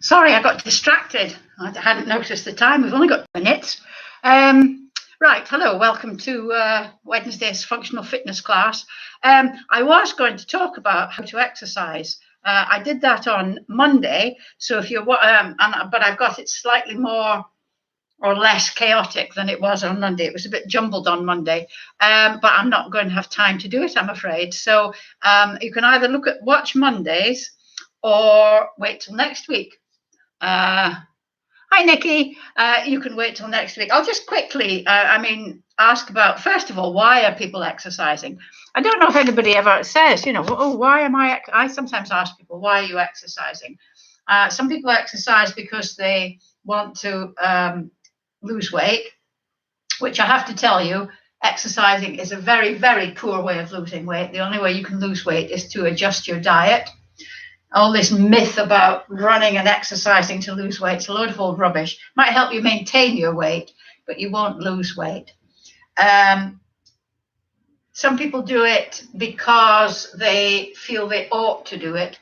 Sorry, I got distracted. I hadn't noticed the time. We've only got minutes. Right, hello, welcome to Wednesday's functional fitness class. I was going to talk about how to exercise. I did that on Monday, so if you're, but I've got it slightly more or less chaotic than it was on Monday. It was a bit jumbled on Monday, but I'm not going to have time to do it, I'm afraid. So you can either watch Mondays or wait till next week. Hi, Nikki. You can wait till next week. I'll just quickly, ask about, first of all, why are people exercising? I don't know if anybody ever says, oh, why am I sometimes ask people, why are you exercising? Some people exercise because they want to lose weight, which I have to tell you, exercising is a very, very poor way of losing weight. The only way you can lose weight is to adjust your diet. All this myth about running and exercising to lose weight is a load of old rubbish. Might help you maintain your weight, but you won't lose weight. Some people do it because they feel they ought to do it,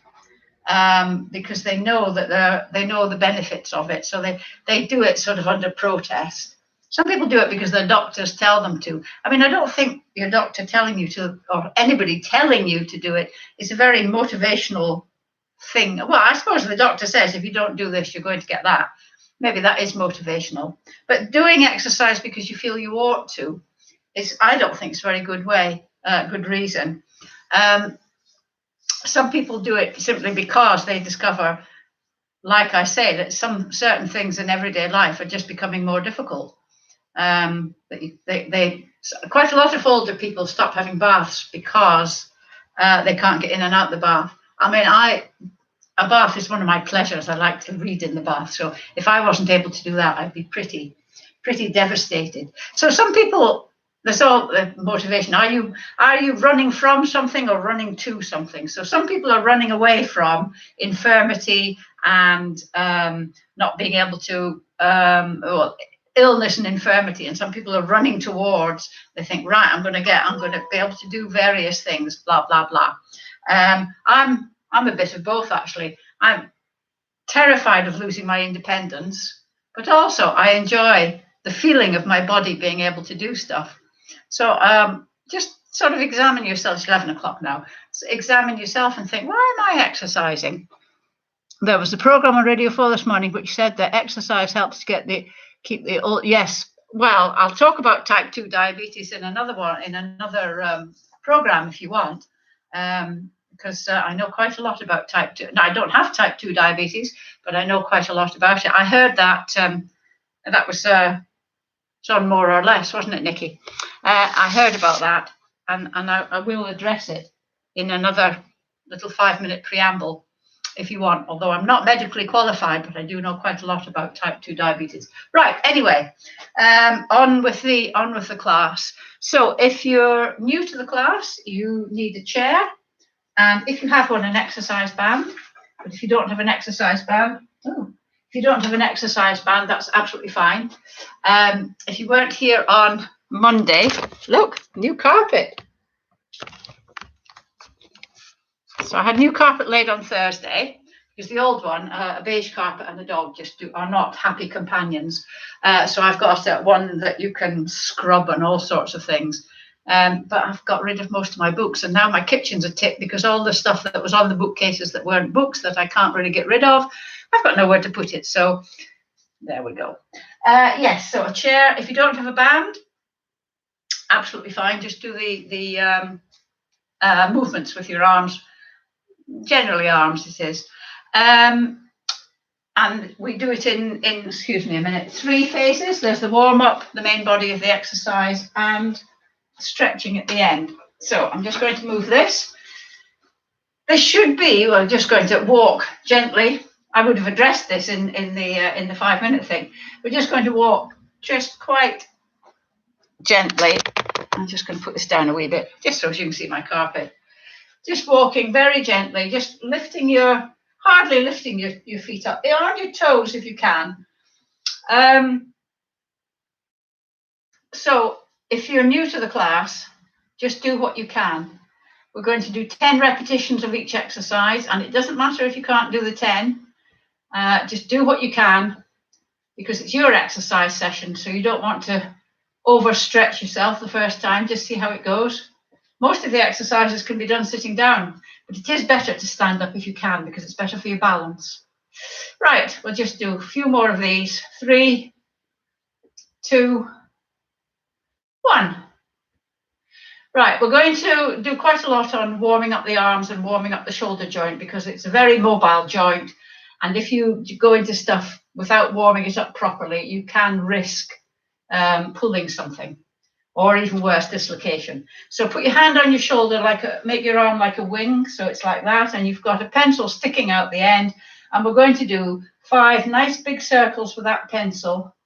because they know that they know the benefits of it. So they do it sort of under protest. Some people do it because their doctors tell them to. I mean, I don't think your doctor telling you to, or anybody telling you to do it, is a very motivational thing. Well, I suppose the doctor says if you don't do this, you're going to get that. Maybe that is motivational. But doing exercise because you feel you ought to is, I don't think, it's a very good reason. Some people do it simply because they discover, like I say, that some certain things in everyday life are just becoming more difficult. Quite a lot of older people stop having baths because they can't get in and out the bath. I mean, a bath is one of my pleasures. I like to read in the bath. So if I wasn't able to do that, I'd be pretty devastated. So some people, there's all motivation. Are you running from something or running to something? So some people are running away from infirmity and not being able to, illness and infirmity, and some people are running towards. They think, right, I'm going to be able to do various things, blah blah blah. I'm a bit of both, actually. I'm terrified of losing my independence, but also I enjoy the feeling of my body being able to do stuff. So just sort of examine yourself. It's 11 o'clock now. So examine yourself and think, why am I exercising? There was a program on Radio 4 this morning which said that exercise helps to keep the old. Yes, well, I'll talk about type 2 diabetes in another program if you want. Because I know quite a lot about type 2. Now, I don't have type 2 diabetes, but I know quite a lot about it. I heard that that was John More or Less, wasn't it, Nikki? I heard about that, and I will address it in another little 5-minute preamble if you want, although I'm not medically qualified, but I do know quite a lot about type 2 diabetes. Right, anyway, on with the class. So if you're new to the class, you need a chair. And if you have an exercise band, but if you don't have an exercise band, that's absolutely fine. If you weren't here on Monday, look, new carpet. So I had new carpet laid on Thursday because the old one, a beige carpet and a dog, are not happy companions. So I've got one that you can scrub and all sorts of things. But I've got rid of most of my books, and now my kitchen's a tip because all the stuff that was on the bookcases that weren't books that I can't really get rid of, I've got nowhere to put it. So there we go. Yes, so a chair. If you don't have a band, absolutely fine. Just do the movements with your arms, generally arms it is. And we do it in excuse me a minute, 3 phases. There's the warm-up, the main body of the exercise, and stretching at the end. So I'm just going to move this. This should be, we're just going to walk gently. I would have addressed this in the 5-minute thing. We're just going to walk just quite gently. I'm just going to put this down a wee bit, just so you can see my carpet. Just walking very gently, just hardly lifting your feet up. They're on your toes if you can. So if you're new to the class, just do what you can. We're going to do 10 repetitions of each exercise, and it doesn't matter if you can't do the 10. Just do what you can, because it's your exercise session, so you don't want to overstretch yourself the first time. Just see how it goes. Most of the exercises can be done sitting down, but it is better to stand up if you can, because it's better for your balance. Right, we'll just do a few more of these. 3, 2, 1. Right, we're going to do quite a lot on warming up the arms and warming up the shoulder joint, because it's a very mobile joint. And if you go into stuff without warming it up properly, you can risk pulling something, or even worse, dislocation. So put your hand on your shoulder, make your arm like a wing, so it's like that, and you've got a pencil sticking out the end, and we're going to do 5 nice big circles with that pencil.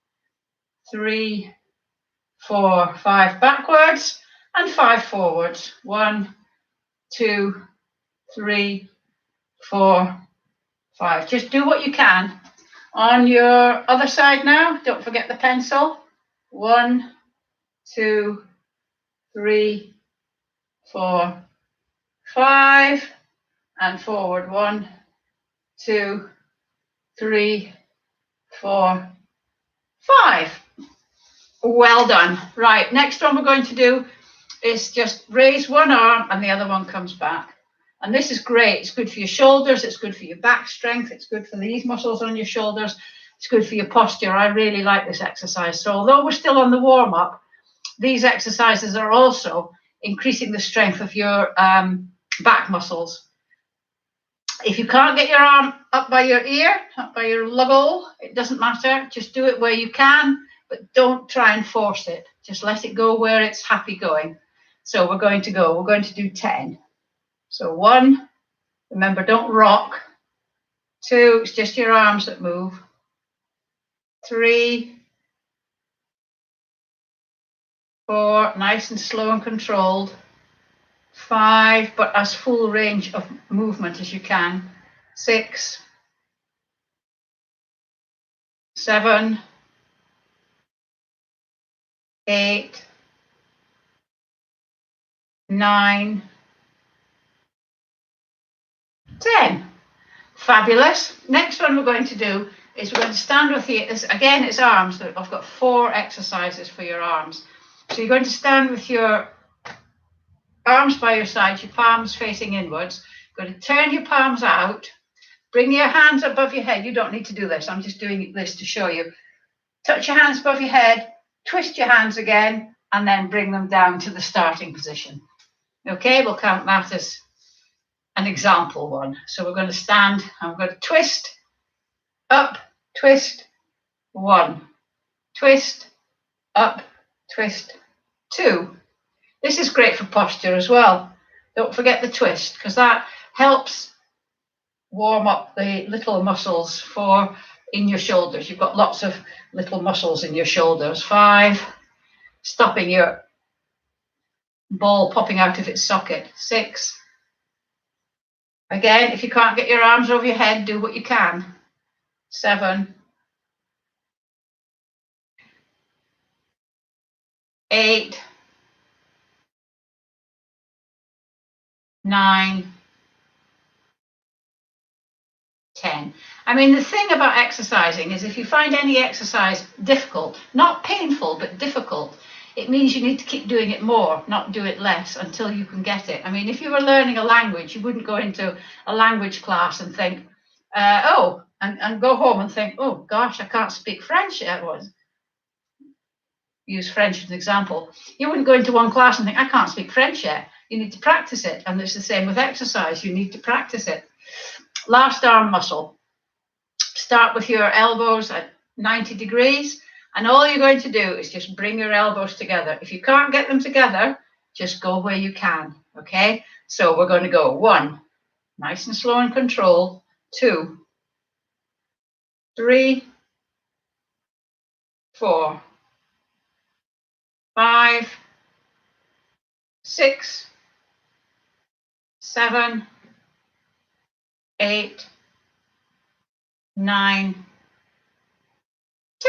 3, 4, 5 backwards, and 5 forwards. 1, 2, 3, 4, 5. Just do what you can. On your other side now, don't forget the pencil. 1, 2, 3, 4, 5, and forward. 1, 2, 3, 4, 5. Well done. Right, next one we're going to do is just raise one arm and the other one comes back. And this is great. It's good for your shoulders. It's good for your back strength. It's good for these muscles on your shoulders. It's good for your posture. I really like this exercise. So although we're still on the warm-up, these exercises are also increasing the strength of your back muscles. If you can't get your arm up by your ear, up by your lug hole, it doesn't matter. Just do it where you can, but don't try and force it. Just let it go where it's happy going. So we're going to do 10. So 1, remember, don't rock. 2, it's just your arms that move. 3, 4, nice and slow and controlled. 5, but as full range of movement as you can. 6, 7, 8, 9, 10. Fabulous. Next one we're going to do is we're going to stand with you. Again, it's arms. I've got 4 exercises for your arms. So you're going to stand with your arms by your sides, your palms facing inwards. You're going to turn your palms out. Bring your hands above your head. You don't need to do this. I'm just doing this to show you. Touch your hands above your head. Twist your hands again, and then bring them down to the starting position. Okay, we'll count that as an example one. So we're going to stand. I'm going to twist, up, twist, 1, twist, up, twist, 2. This is great for posture as well. Don't forget the twist, because that helps warm up the little muscles in your shoulders. You've got lots of little muscles in your shoulders. 5, stopping your ball popping out of its socket. 6. Again, if you can't get your arms over your head, do what you can. 7, 8, 9, 10. I mean, the thing about exercising is if you find any exercise difficult, not painful, but difficult, it means you need to keep doing it more, not do it less until you can get it. I mean, if you were learning a language, you wouldn't go into a language class and think, and go home and think, oh gosh, I can't speak French yet. Use French as an example. You wouldn't go into one class and think, I can't speak French yet. You need to practice it. And it's the same with exercise. You need to practice it. Last arm muscle. Start with your elbows at 90 degrees. And all you're going to do is just bring your elbows together. If you can't get them together, just go where you can. Okay? So we're going to go 1, nice and slow and controlled. 2, 3, 4, 5, 6, 7, 8, 9,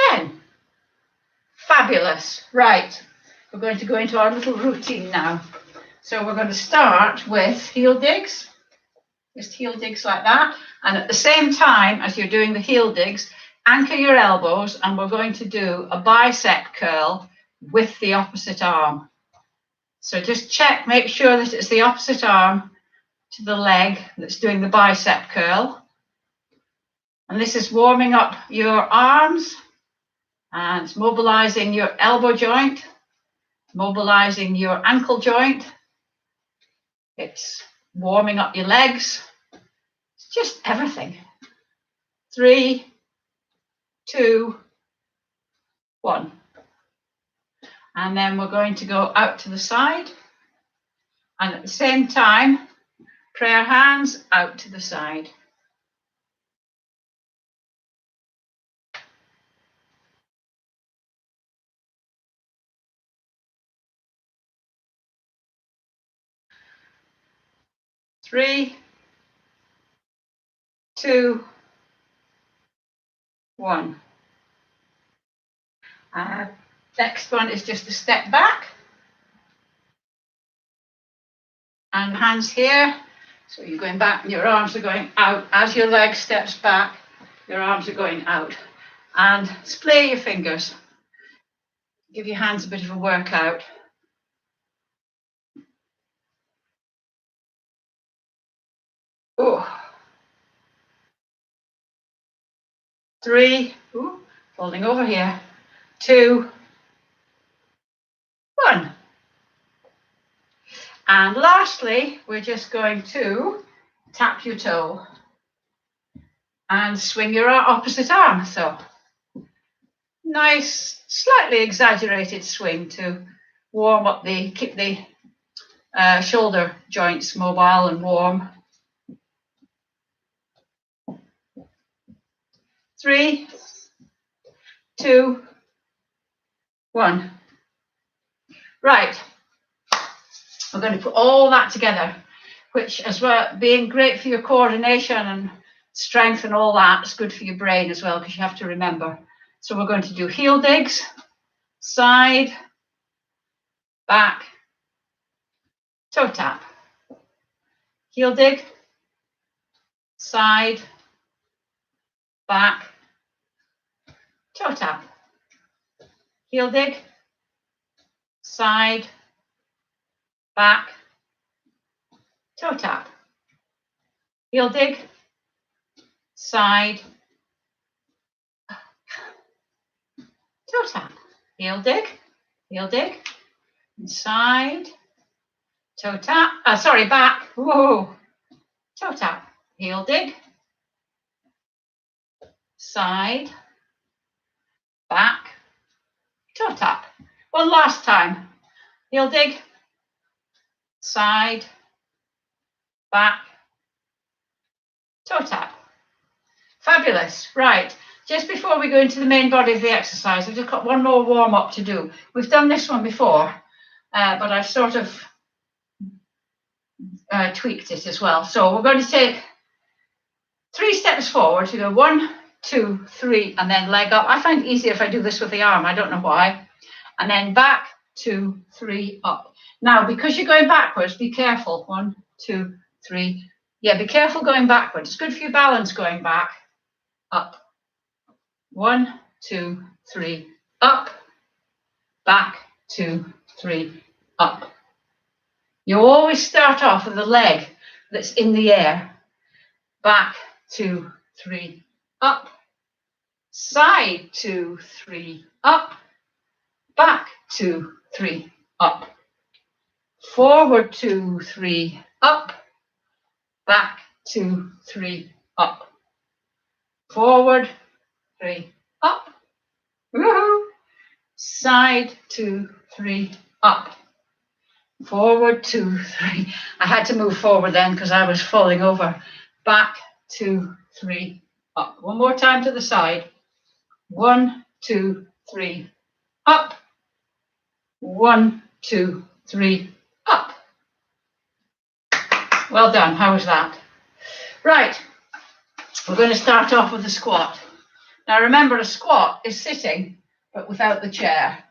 10. Fabulous. Right, we're going to go into our little routine now. So we're going to start with heel digs. Just heel digs like that. And at the same time as you're doing the heel digs, anchor your elbows, and we're going to do a bicep curl with the opposite arm. So just check, make sure that it's the opposite arm to the leg that's doing the bicep curl. And this is warming up your arms and mobilizing your elbow joint, mobilizing your ankle joint. It's warming up your legs. It's just everything. 3, 2, 1. And then we're going to go out to the side. And at the same time, prayer hands out to the side. Three, 2, 1. Next one is just a step back. And hands here. So you're going back and your arms are going out. As your leg steps back, your arms are going out. And splay your fingers. Give your hands a bit of a workout. Oh. 3, folding over here. 2, 1. And lastly, we're just going to tap your toe and swing your opposite arm. So nice, slightly exaggerated swing to warm up keep the shoulder joints mobile and warm. 3, 2, 1. Right. We're going to put all that together, which as well, being great for your coordination and strength and all that, it's good for your brain as well, because you have to remember. So we're going to do heel digs, side, back, toe tap. Heel dig, side, back, toe tap. Heel dig, side, back, toe tap. Heel dig, side, toe tap. Heel dig, side, toe tap. Back. Whoa. Toe tap. Heel dig, side, back, toe tap. One last time. Heel dig, side, back, toe tap. Fabulous. Right. Just before we go into the main body of the exercise, I've just got one more warm up to do. We've done this one before, but I've sort of tweaked it as well. So we're going to take 3 steps forward. To go 1, 2, 3, and then leg up. I find it easier if I do this with the arm. I don't know why. And then back, 2, 3, up. Now, because you're going backwards, be careful. 1, 2, 3. Yeah, be careful going backwards. It's good for your balance going back. Up. 1, 2, 3, up. Back, 2, 3, up. You always start off with the leg that's in the air. Back, 2, 3, up. Side, 2, 3, up. Back, 2, 3, up. Forward, 2, 3, up. Back, 2, 3, up. Forward, 3, up. Woohoo! Side, 2, 3, up. Forward, 2, 3. I had to move forward then because I was falling over. Back, 2, 3, up. One more time to the side. 1, 2, 3, up. 1, 2, 3, up. Well done. How was that? Right. We're going to start off with a squat. Now remember, a squat is sitting, but without the chair.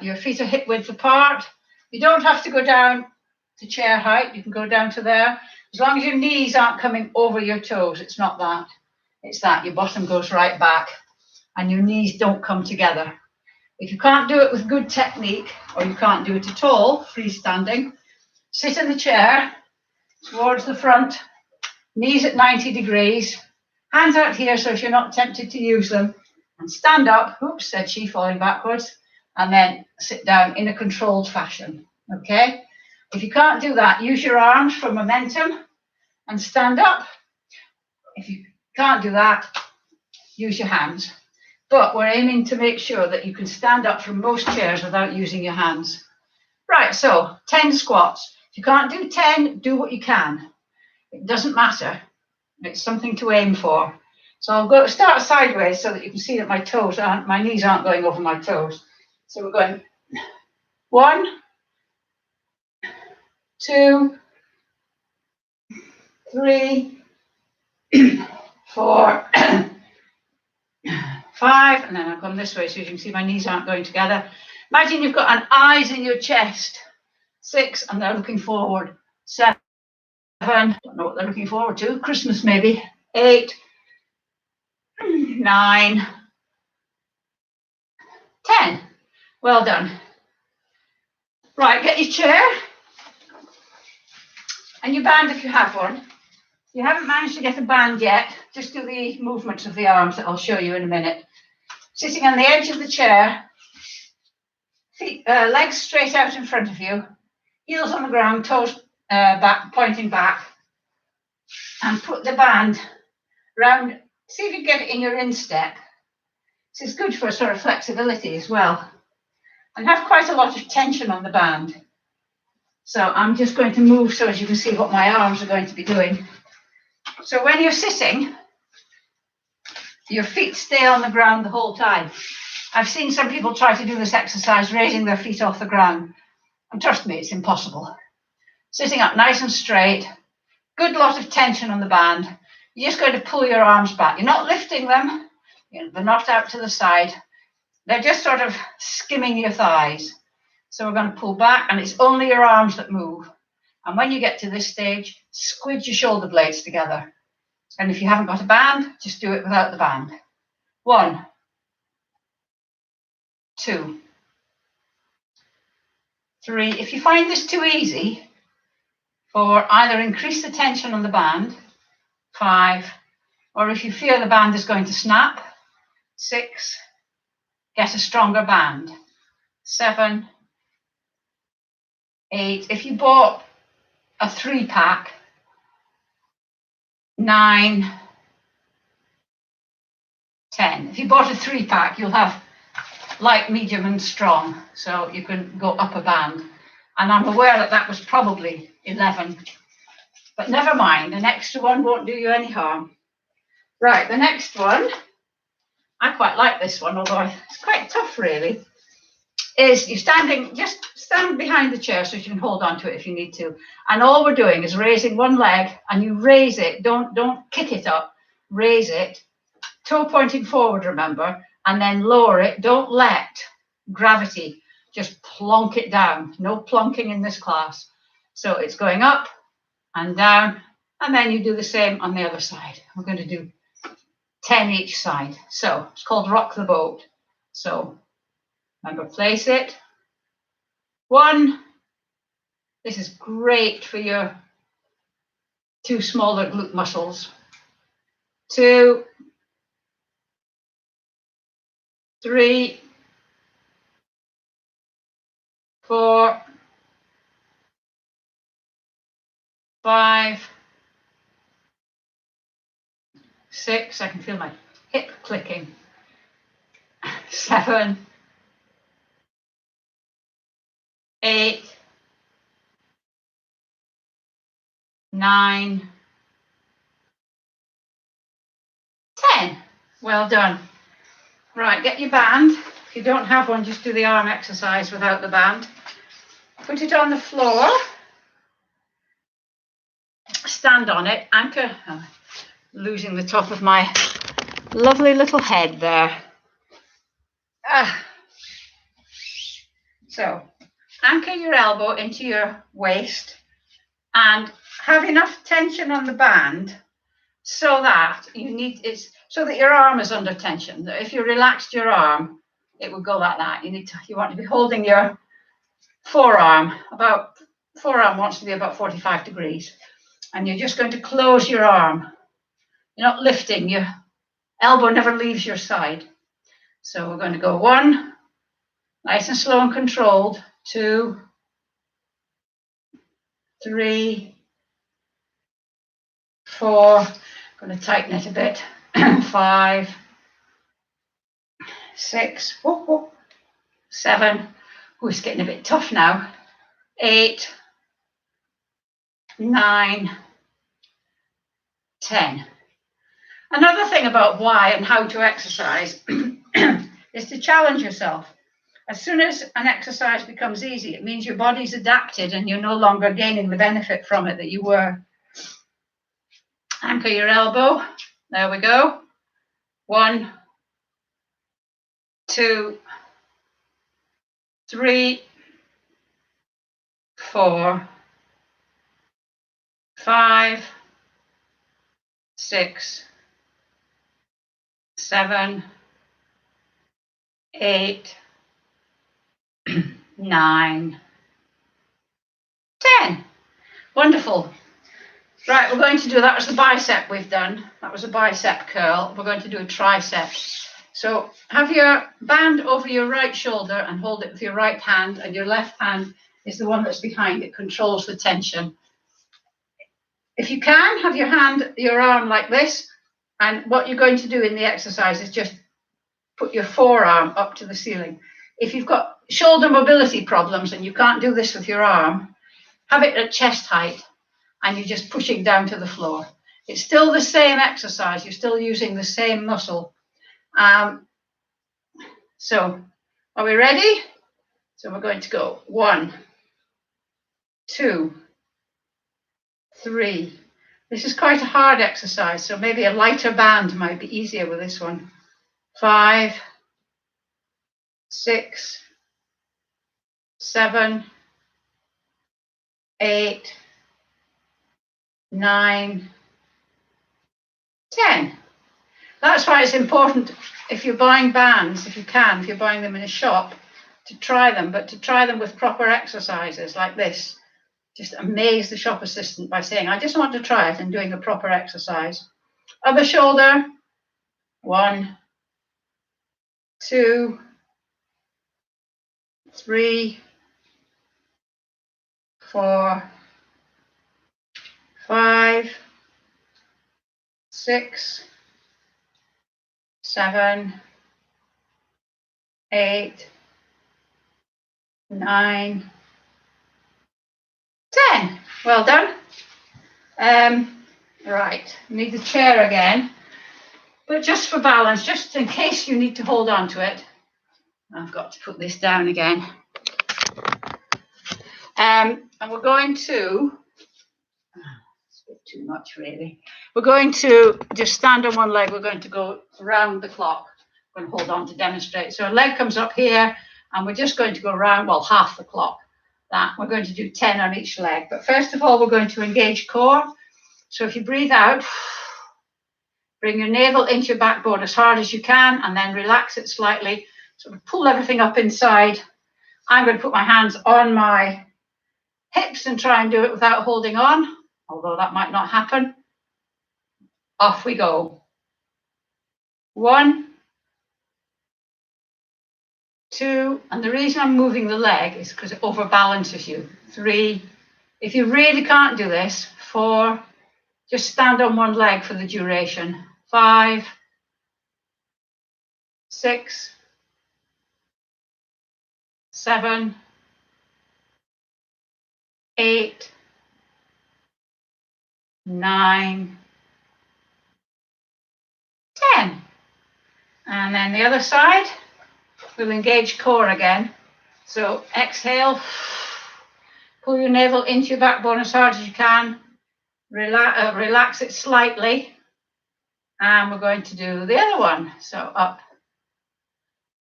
Your feet are hip width apart. You don't have to go down to chair height. You can go down to there. As long as your knees aren't coming over your toes, it's not that. It's that your bottom goes right back and your knees don't come together. If you can't do it with good technique, or you can't do it at all, freestanding, sit in the chair towards the front, knees at 90 degrees, hands out here so if you're not tempted to use them, and stand up, oops, said she, falling backwards, and then sit down in a controlled fashion, okay? If you can't do that, use your arms for momentum and stand up. If you can't do that, use your hands. But we're aiming to make sure that you can stand up from most chairs without using your hands. Right, so 10 squats. If you can't do 10, do what you can. It doesn't matter. It's something to aim for. So I'll start sideways so that you can see that my knees aren't going over my toes. So we're going 1, 2, 3, 4, 5, and then I've gone this way so you can see my knees aren't going together. Imagine you've got an eyes in your chest. 6, and they're looking forward. 7, don't know what they're looking forward to. Christmas maybe. 8, 9, 10. Well done. Right, get your chair and your band if you have one. If you haven't managed to get a band yet, just do the movements of the arms that I'll show you in a minute. Sitting on the edge of the chair, feet, legs straight out in front of you, heels on the ground, toes back, pointing back, and put the band round. See if you get it in your instep. This is good for sort of flexibility as well. And have quite a lot of tension on the band. So I'm just going to move so as you can see what my arms are going to be doing. So when you're sitting, your feet stay on the ground the whole time. I've seen some people try to do this exercise raising their feet off the ground. And trust me, it's impossible. Sitting up nice and straight, good lot of tension on the band. You're just going to pull your arms back. You're not lifting them. They're not out to the side. They're just sort of skimming your thighs. So we're going to pull back, and it's only your arms that move. And when you get to this stage, squidge your shoulder blades together. And if you haven't got a band, just do it without the band. 1, 2, 3. If you find this too easy, or either increase the tension on the band, 5, or if you feel the band is going to snap, 6, get a stronger band, 7, 8. If you bought a 3-pack, 9, 10. If you bought a 3-pack, you'll have light, medium, and strong, so you can go up a band. And I'm aware that that was probably 11, but never mind. An extra one won't do you any harm. Right, the next one, I quite like this one, although it's quite tough really, is you're standing, just stand behind the chair so you can hold on to it if you need to. And all we're doing is raising one leg, and you raise it, don't kick it up, raise it, toe pointing forward, remember, and then lower it. Don't let gravity just plonk it down. No plonking in this class. So it's going up and down, and then you do the same on the other side. We're going to do 10 each side. So it's called rock the boat. So remember, place it. 1. This is great for your 2 smaller glute muscles. 2, 3, 4, 5, 6. I can feel my hip clicking. 7, 8, 9, 10. Well done. Right, get your band. If you don't have one, just do the arm exercise without the band. Put it on the floor. Stand on it. Anchor. Oh, losing the top of my lovely little head there. So anchor your elbow into your waist and have enough tension on the band so that so that your arm is under tension. If you relaxed your arm, it would go like that. You want to be holding your forearm wants to be about 45 degrees, and you're just going to close your arm. You're not lifting, your elbow never leaves your side. So we're going to go 1, nice and slow and controlled, 2, 3, 4, I'm going to tighten it a bit, 5, 6, 7, it's getting a bit tough now, 8, 9, 10. Another thing about why and how to exercise is to challenge yourself. As soon as an exercise becomes easy, it means your body's adapted and you're no longer gaining the benefit from it that you were. Anchor your elbow. There we go. 1, 2, 3, 4, 5, 6, 7, 8, 9, 10. Wonderful. Right, we're going to do, that was the bicep we've done. That was a bicep curl. We're going to do a tricep. So have your band over your right shoulder and hold it with your right hand, and your left hand is the one that's behind it, controls the tension. If you can, have your arm like this, and what you're going to do in the exercise is just put your forearm up to the ceiling. If you've got shoulder mobility problems and you can't do this with your arm, have it at chest height, and you're just pushing down to the floor. It's still the same exercise. You're still using the same muscle. So are we ready? So we're going to go 1, 2, 3. This is quite a hard exercise, so maybe a lighter band might be easier with this one. 5, 6, 7, 8, 9, 10. That's why it's important, if you're buying bands, if you're buying them in a shop, to try them, but to try them with proper exercises like this. Just amaze the shop assistant by saying, I just want to try it, and doing a proper exercise. Other shoulder. 1, 2, 3, 4, 5, 6, 7, 8, 9, 10. Well done. Right, need the chair again, but just for balance, just in case you need to hold on to it. I've got to put this down again. And we're going to, it's a bit too much really. We're going to just stand on one leg. We're going to go around the clock. We're going to hold on to demonstrate. So a leg comes up here, and we're just going to go around, well, half the clock. That we're going to do 10 on each leg. But first of all, we're going to engage core. So if you breathe out, bring your navel into your backbone as hard as you can, and then relax it slightly. Sort of pull everything up inside. I'm going to put my hands on my hips and try and do it without holding on, although that might not happen. Off we go. 1, 2, and the reason I'm moving the leg is because it overbalances you. 3, if you really can't do this, 4, just stand on one leg for the duration. 5, 6, 7, 8, 9, 10. And then the other side, we'll engage core again. So exhale, pull your navel into your backbone as hard as you can. Relax it slightly. And we're going to do the other one. So up.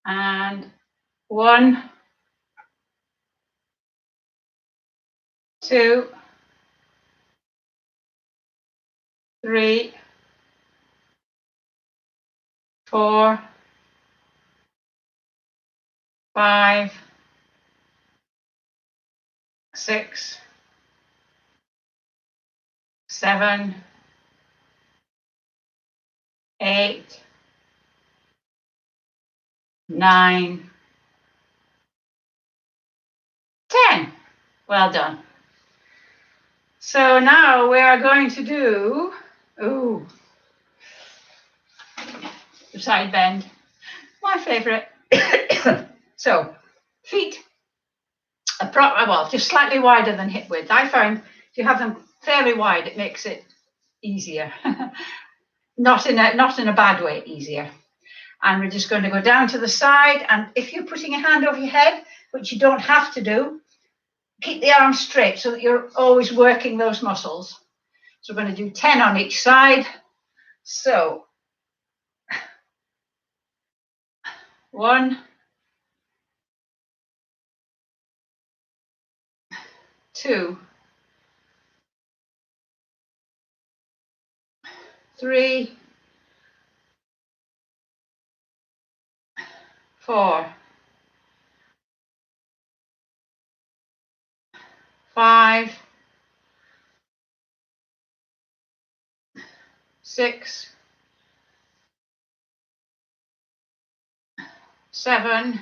And 1, 2, 3, 4, 5, 6, 7, 8, 9, 10. Well done. So now we are going to do, the side bend, my favorite. So feet, well, just slightly wider than hip width. I find if you have them fairly wide, it makes it easier. not in a bad way, easier. And we're just going to go down to the side. And if you're putting a hand over your head, which you don't have to do, keep the arms straight so that you're always working those muscles. So we're going to do 10 on each side. So 1, 2, 3, 4, 5, 6, 7,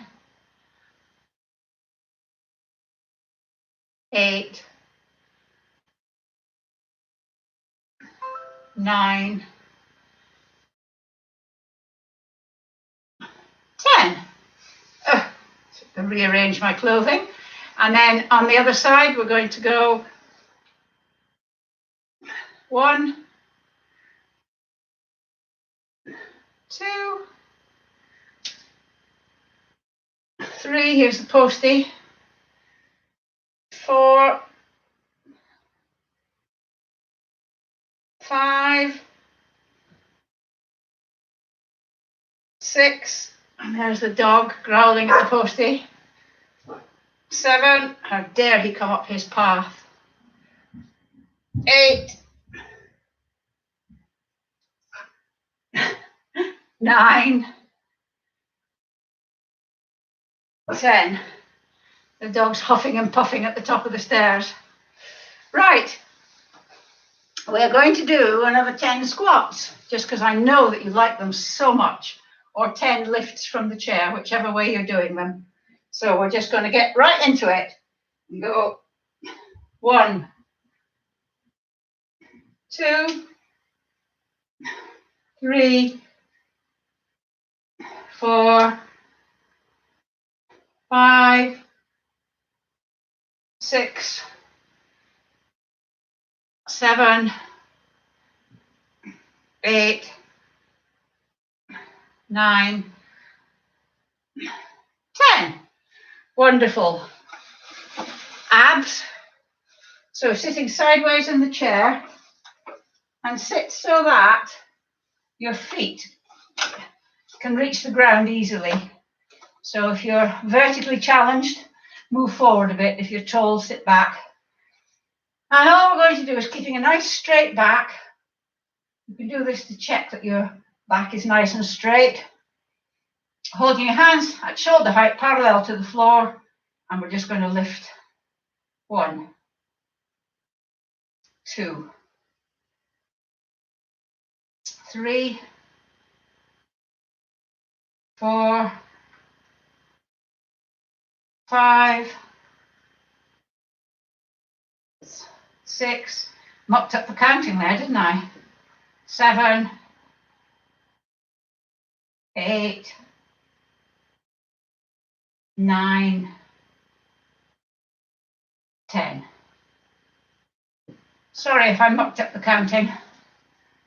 8, 9, 10. I'll rearrange my clothing. And then on the other side, we're going to go 1, 2, 3, here's the postie, 4, 5, 6, and there's the dog growling at the postie, 7, how dare he come up his path, 8, 9, 10. The dog's huffing and puffing at the top of the stairs. Right, we're going to do another 10 squats, just because I know that you like them so much, or 10 lifts from the chair, whichever way you're doing them. So we're just going to get right into it and go 1, 2, 3, 4, 5, 6, 7, 8, 9, 10. Wonderful. Abs. So sitting sideways in the chair and sit so that your feet can reach the ground easily. So if you're vertically challenged, move forward a bit. If you're tall, sit back. And all we're going to do is keeping a nice straight back. You can do this to check that your back is nice and straight. Holding your hands at shoulder height parallel to the floor, and we're just going to lift 1, 2, 3, 4, 5, 6, mucked up the counting there, didn't I? 7, 8, 9, 10. Sorry if I mucked up the counting.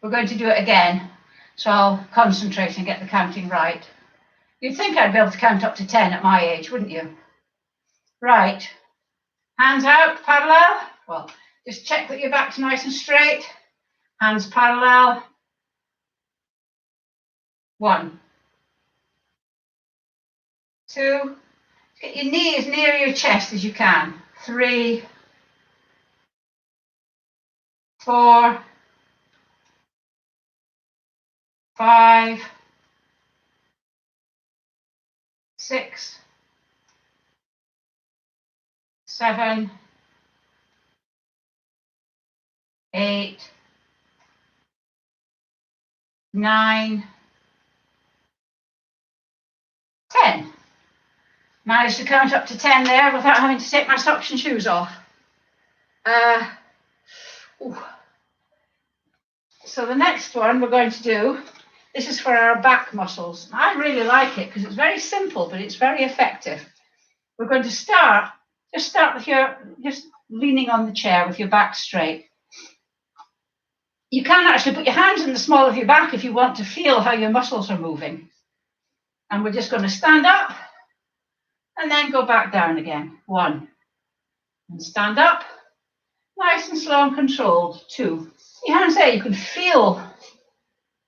We're going to do it again, so I'll concentrate and get the counting right. You'd think I'd be able to count up to 10 at my age, wouldn't you? Right, hands out, parallel. Well, just check that your back's nice and straight. Hands parallel. 1, 2, get your knee as near your chest as you can. 3, 4, 5, 6, 7, 8, 9, 10. Managed to count up to 10 there without having to take my socks and shoes off. So the next one we're going to do, this is for our back muscles. I really like it because it's very simple, but it's very effective. We're going to start with just leaning on the chair with your back straight. You can actually put your hands in the small of your back if you want to feel how your muscles are moving. And we're just going to stand up and then go back down again. 1. And stand up, nice and slow and controlled. 2. Your hands there, you can feel,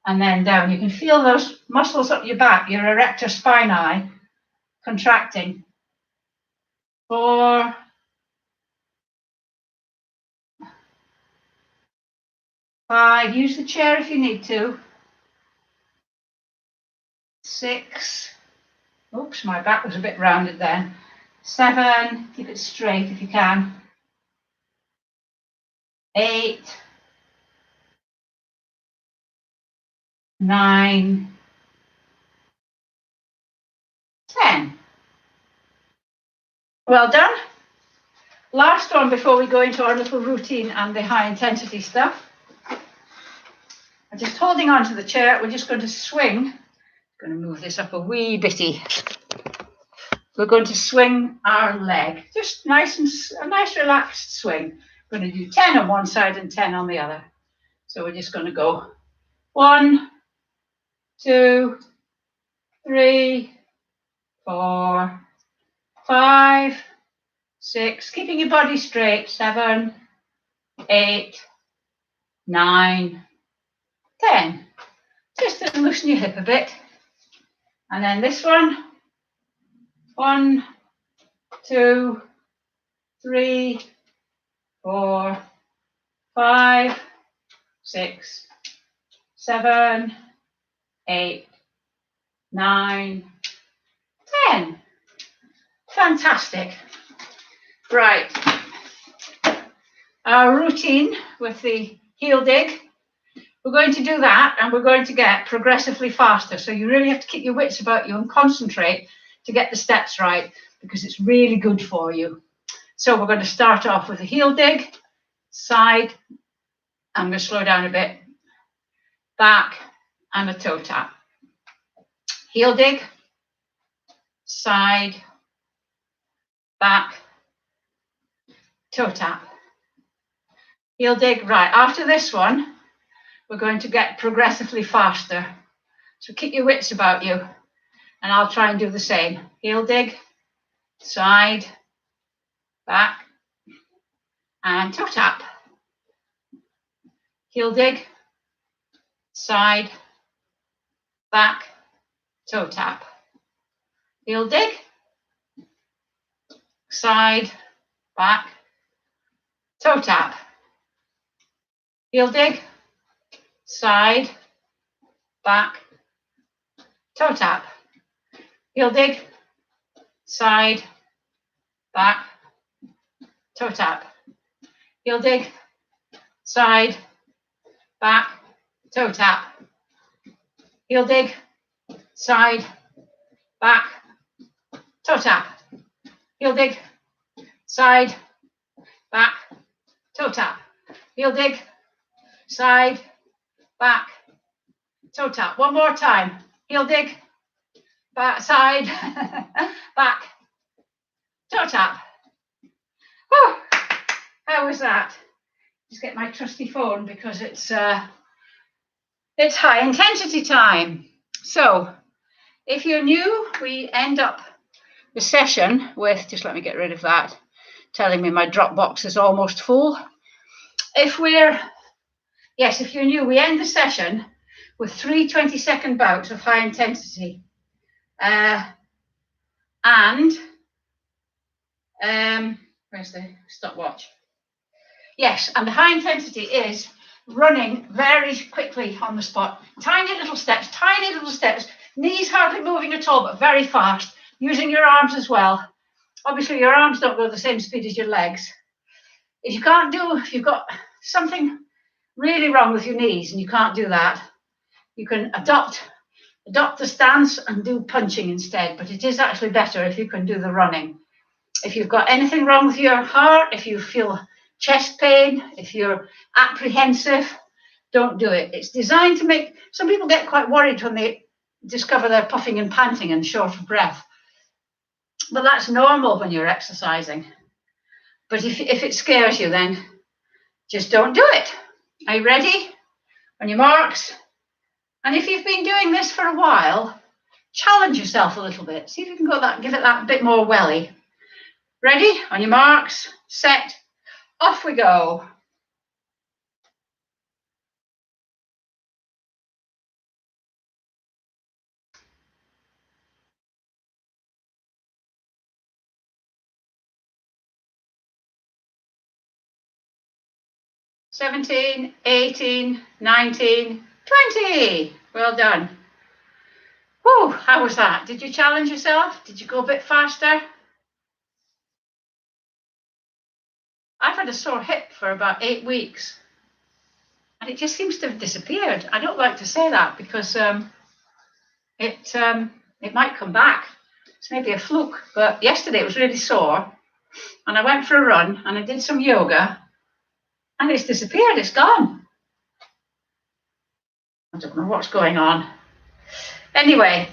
and then down. You can feel those muscles up your back, your erector spinae, contracting. 4. 5. Use the chair if you need to. 6. Oops, my back was a bit rounded then. 7. Keep it straight if you can. 8. 9. 10. Well done. Last one before we go into our little routine and the high intensity stuff. I'm just holding on to the chair. We're just going to swing. I'm going to move this up a wee bitty. We're going to swing our leg. Just a nice relaxed swing. We're going to do 10 on one side and 10 on the other. So we're just going to go 1, 2, 3, 4, 5, 6, keeping your body straight, 7, 8, 9, 10. Just to loosen your hip a bit. And then this one, 1, 2, 3, 4, 5, 6, 7, 8, 9, 10. Fantastic. Right. Our routine with the heel dig, we're going to do that and we're going to get progressively faster. So you really have to keep your wits about you and concentrate to get the steps right because it's really good for you. So we're going to start off with a heel dig, side, I'm going to slow down a bit, back and a toe tap. Heel dig, side, back, toe tap. Heel dig, right, after this one, we're going to get progressively faster. So keep your wits about you and I'll try and do the same. Heel dig, side, back, and toe tap. Heel dig, side, back, toe tap. Heel dig, side, back, toe tap. Heel dig, side, back, toe tap. Heel dig, side, back, toe tap. Heel dig, side, back, toe tap. Heel dig, side, back, toe tap. Heel dig, side, back, toe tap. Heel dig, side, back, toe tap. One more time. Heel dig, back, side, back, toe tap. Whew. How was that? Just get my trusty phone because it's high intensity time. So if you're new, we end up the session with, just let me get rid of that, telling me my Dropbox is almost full. If you're new, we end the session with 3 20-second bouts of high intensity. Where's the stopwatch? Yes, and the high intensity is running very quickly on the spot. Tiny little steps, knees hardly moving at all, but very fast, using your arms as well. Obviously, your arms don't go the same speed as your legs. If you've got something really wrong with your knees and you can't do that, you can adopt the stance and do punching instead, but it is actually better if you can do the running. If you've got anything wrong with your heart, if you feel chest pain, if you're apprehensive, don't do it. It's designed to make, some people get quite worried when they discover they're puffing and panting and short of breath. But that's normal when you're exercising. But if it scares you, then just don't do it. Are you ready? On your marks. And if you've been doing this for a while, challenge yourself a little bit. See if you can give it that bit more welly. Ready? On your marks, set, off we go. "17, 18, 19, 20. Well done. Whew, how was that? Did you challenge yourself? Did you go a bit faster? I've had a sore hip for about 8 weeks. And it just seems to have disappeared. I don't like to say that because it might come back. It's maybe a fluke. But yesterday it was really sore. And I went for a run and I did some yoga. And it's disappeared. It's gone. I don't know what's going on. Anyway,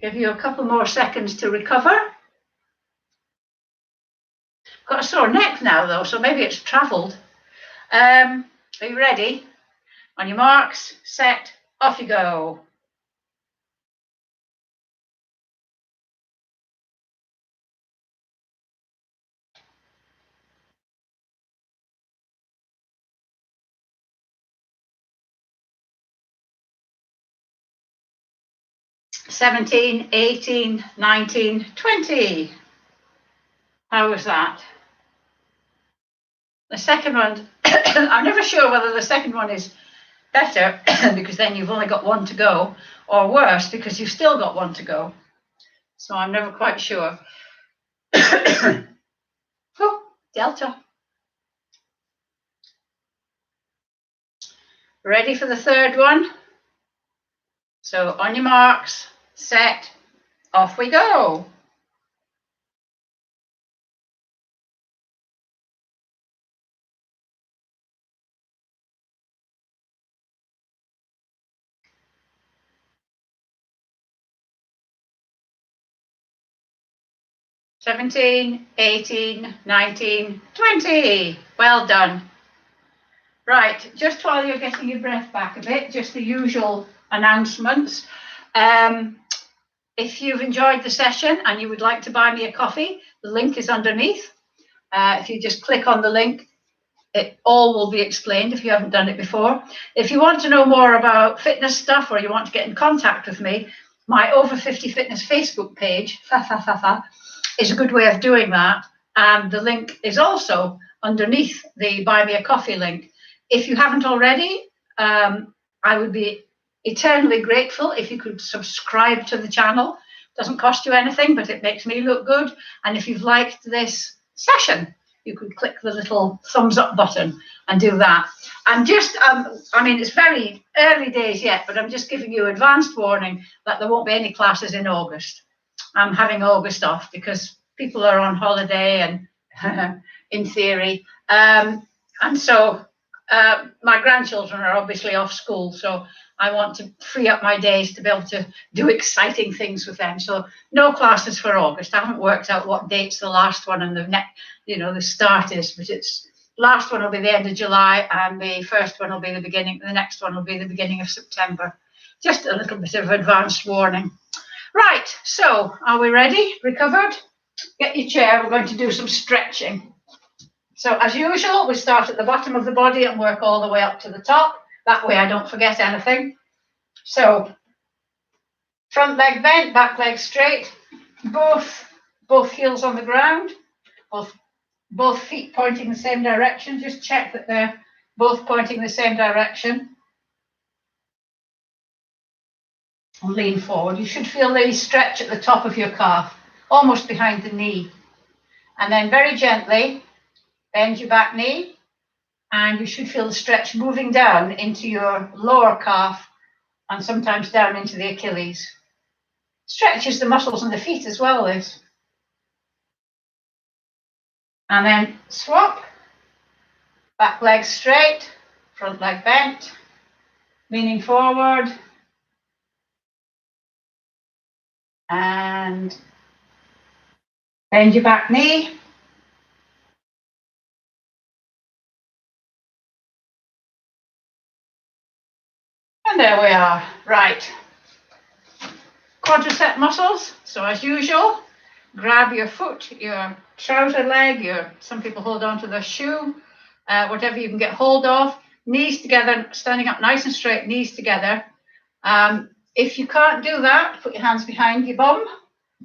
give you a couple more seconds to recover. Got a sore neck now, though, so maybe it's travelled. Are you ready? On your marks, set, off you go. "17, 18, 19, 20. How was that? The second one, I'm never sure whether the second one is better because then you've only got one to go, or worse because you've still got one to go. So I'm never quite sure. Oh, Delta. Ready for the third one? So on your marks, set, off we go. "17, 18, 19, 20. Well done. Right, just while you're getting your breath back a bit, just the usual announcements. If you've enjoyed the session and you would like to buy me a coffee, the link is underneath. If you just click on the link, it all will be explained if you haven't done it before. If you want to know more about fitness stuff or you want to get in contact with me, my Over 50 Fitness Facebook page, is a good way of doing that. And the link is also underneath the Buy Me a Coffee link. If you haven't already, I would be eternally grateful if you could subscribe to the channel. It doesn't cost you anything, but it makes me look good. And if you've liked this session, you could click the little thumbs up button and do that. I'm just, I mean, it's very early days yet, but I'm just giving you advanced warning that there won't be any classes in August. I'm having August off because people are on holiday and in theory. And so my grandchildren are obviously off school, so I want to free up my days to be able to do exciting things with them. So no classes for August. I haven't worked out what dates the last one and the start is, but it's last one will be the end of July and the first one will be the next one will be the beginning of September. Just a little bit of advanced warning. Right, so are we ready? Recovered? Get your chair. We're going to do some stretching. So as usual, we start at the bottom of the body and work all the way up to the top. That way I don't forget anything. So front leg bent, back leg straight, both heels on the ground, both feet pointing the same direction. Just check that they're both pointing the same direction. And lean forward. You should feel the stretch at the top of your calf, almost behind the knee. And then very gently bend your back knee, and you should feel the stretch moving down into your lower calf and sometimes down into the Achilles. Stretches the muscles in the feet as well, this. And then swap. Back leg straight, front leg bent, leaning forward. And bend your back knee. And there we are. Right. Quadricep muscles. So as usual, grab your foot, your trouser leg, some people hold on to their shoe, whatever you can get hold of. Knees together, standing up nice and straight, knees together. If you can't do that, put your hands behind your bum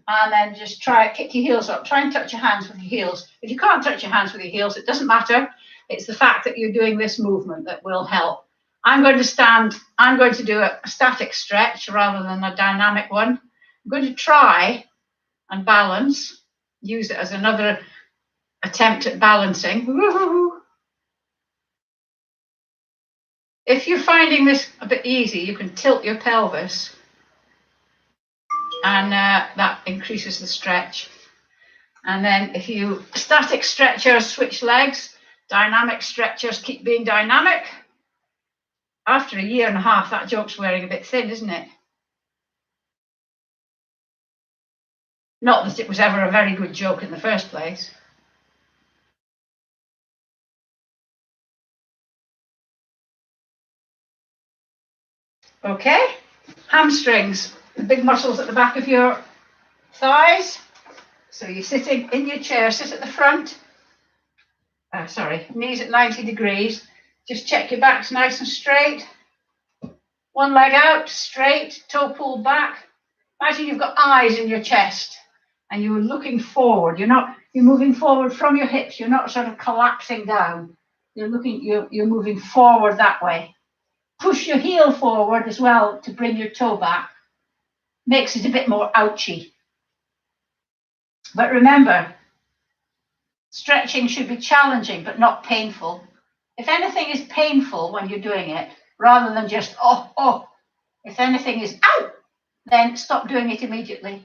and then just kick your heels up. Try and touch your hands with your heels. If you can't touch your hands with your heels, it doesn't matter. It's the fact that you're doing this movement that will help. I'm going to do a static stretch rather than a dynamic one. I'm going to try and balance, use it as another attempt at balancing. Woo-hoo-hoo. If you're finding this a bit easy, you can tilt your pelvis and that increases the stretch. And then if you static stretchers, switch legs, dynamic stretchers, keep being dynamic. After a year and a half, that joke's wearing a bit thin, isn't it? Not that it was ever a very good joke in the first place. Okay, hamstrings, the big muscles at the back of your thighs. So you're sitting in your chair, sit at the front. Knees at 90 degrees. Just check your back's nice and straight. One leg out, straight, toe pulled back. Imagine you've got eyes in your chest and you're looking forward. You're moving forward from your hips. You're not sort of collapsing down. You're moving forward that way. Push your heel forward as well to bring your toe back. Makes it a bit more ouchy. But remember, stretching should be challenging but not painful. If anything is painful when you're doing it, rather than just, if anything is, ow, then stop doing it immediately.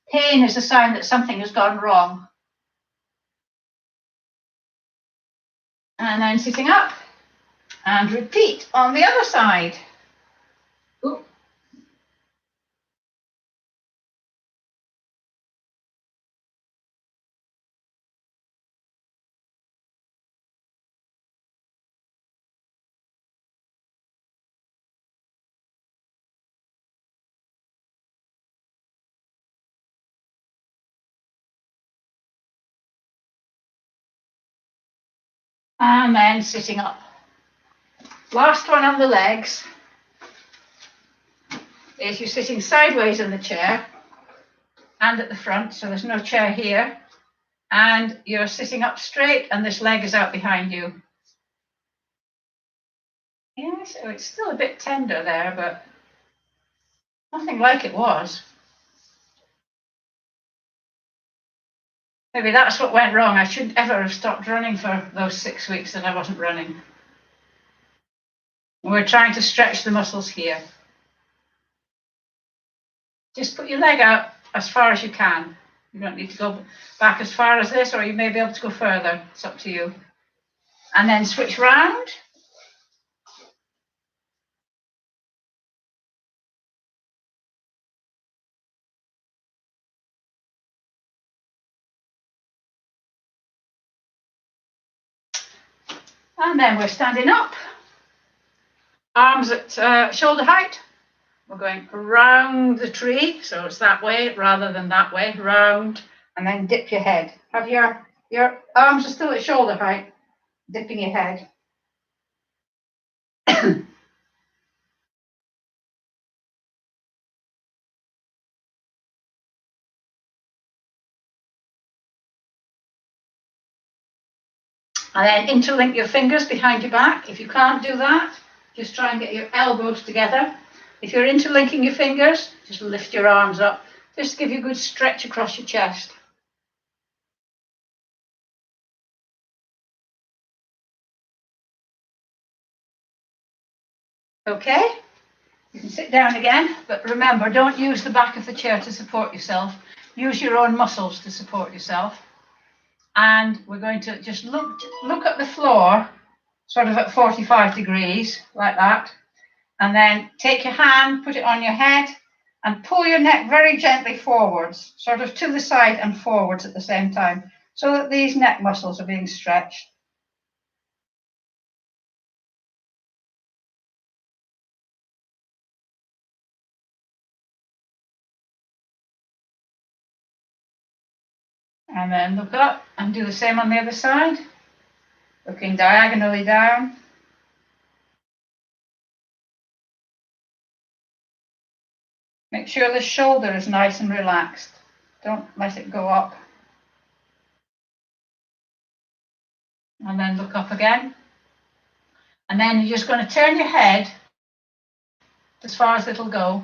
Pain is a sign that something has gone wrong. And then sitting up and repeat on the other side. Ooh. And then sitting up. Last one on the legs is you're sitting sideways in the chair and at the front, so there's no chair here, and you're sitting up straight and this leg is out behind you. Yeah, so it's still a bit tender there, but nothing like it was. Maybe that's what went wrong. I shouldn't ever have stopped running for those 6 weeks that I wasn't running. We're trying to stretch the muscles here. Just put your leg out as far as you can. You don't need to go back as far as this, or you may be able to go further. It's up to you. And then switch round. And then we're standing up. Arms at shoulder height. We're going around the tree, so it's that way rather than that way, round, and then dip your head. Have your arms are still at shoulder height, dipping your head. And then interlink your fingers behind your back. If you can't do that, just try and get your elbows together. If you're interlinking your fingers, just lift your arms up, just to give you a good stretch across your chest. Okay, you can sit down again, but remember, don't use the back of the chair to support yourself. Use your own muscles to support yourself. And we're going to just look at the floor, sort of at 45 degrees, like that. And then take your hand, put it on your head, and pull your neck very gently forwards, sort of to the side and forwards at the same time, so that these neck muscles are being stretched. And then look up and do the same on the other side, looking diagonally down. Make sure the shoulder is nice and relaxed. Don't let it go up. And then look up again. And then you're just going to turn your head as far as it'll go.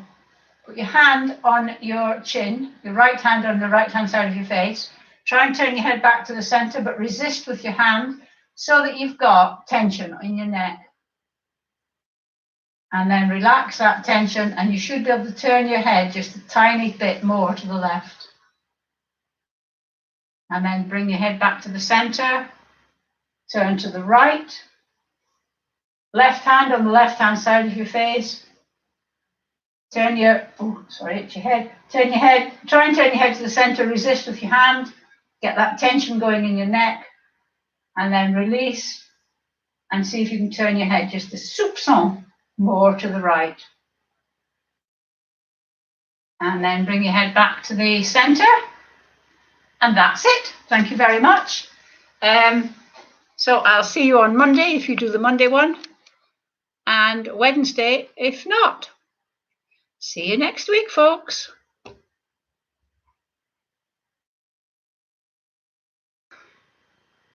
Put your hand on your chin, your right hand on the right-hand side of your face. Try and turn your head back to the center, but resist with your hand so that you've got tension in your neck. And then relax that tension, and you should be able to turn your head just a tiny bit more to the left. And then bring your head back to the center. Turn to the right. Left hand on the left-hand side of your face. Turn your, it's your head. Turn your head, try and turn your head to the center, resist with your hand. Get that tension going in your neck. And then release. And see if you can turn your head just a soupçon more to the right. And then bring your head back to the center. And that's it. Thank you very much. So I'll see you on Monday if you do the Monday one. And Wednesday if not. See you next week, folks.